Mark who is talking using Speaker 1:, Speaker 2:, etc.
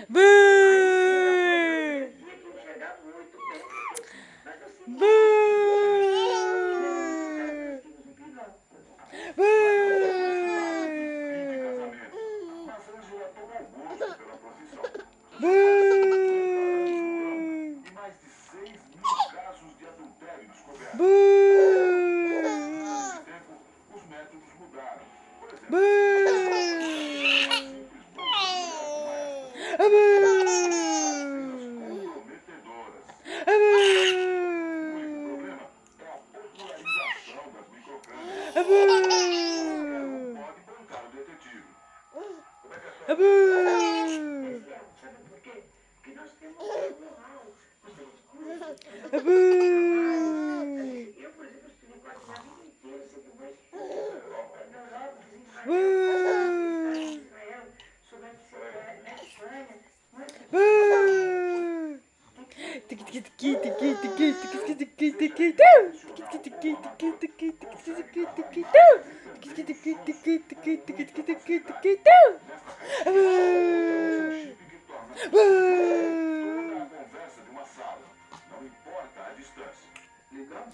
Speaker 1: Bú!
Speaker 2: Tinha que enxergar muito bem. Mas eu sempre
Speaker 1: Bú! Bú!
Speaker 3: Mas Ângela tomou gosto pela profissão.
Speaker 1: Bú!
Speaker 3: E mais de 6.000 casos de adultério descobertos.
Speaker 1: Bú!
Speaker 3: Nesse tempo, os métodos mudaram. Por exemplo,
Speaker 1: Bú!
Speaker 3: simples bolsa de mulher como esta.
Speaker 1: Bú!
Speaker 3: Comprometedoras.
Speaker 1: Bú!
Speaker 3: O único problema é a popularização das microcâmeras.
Speaker 1: Bú!
Speaker 3: Qualquer um pode bancar o detetive. Como é que é?
Speaker 1: Bú!
Speaker 2: Sabe por quê? Porque nós temos um know-how, nós temos cursos, nós temos
Speaker 1: Bú!
Speaker 2: trabalho. Eu, por exemplo, estudei quase a vida inteira, sempre fui na Europa, fiz em
Speaker 1: Bú!
Speaker 2: Israel, sou da Espanha.
Speaker 1: Bú!
Speaker 3: Toda a conversa de uma sala. Não importa a distância. Ligamos?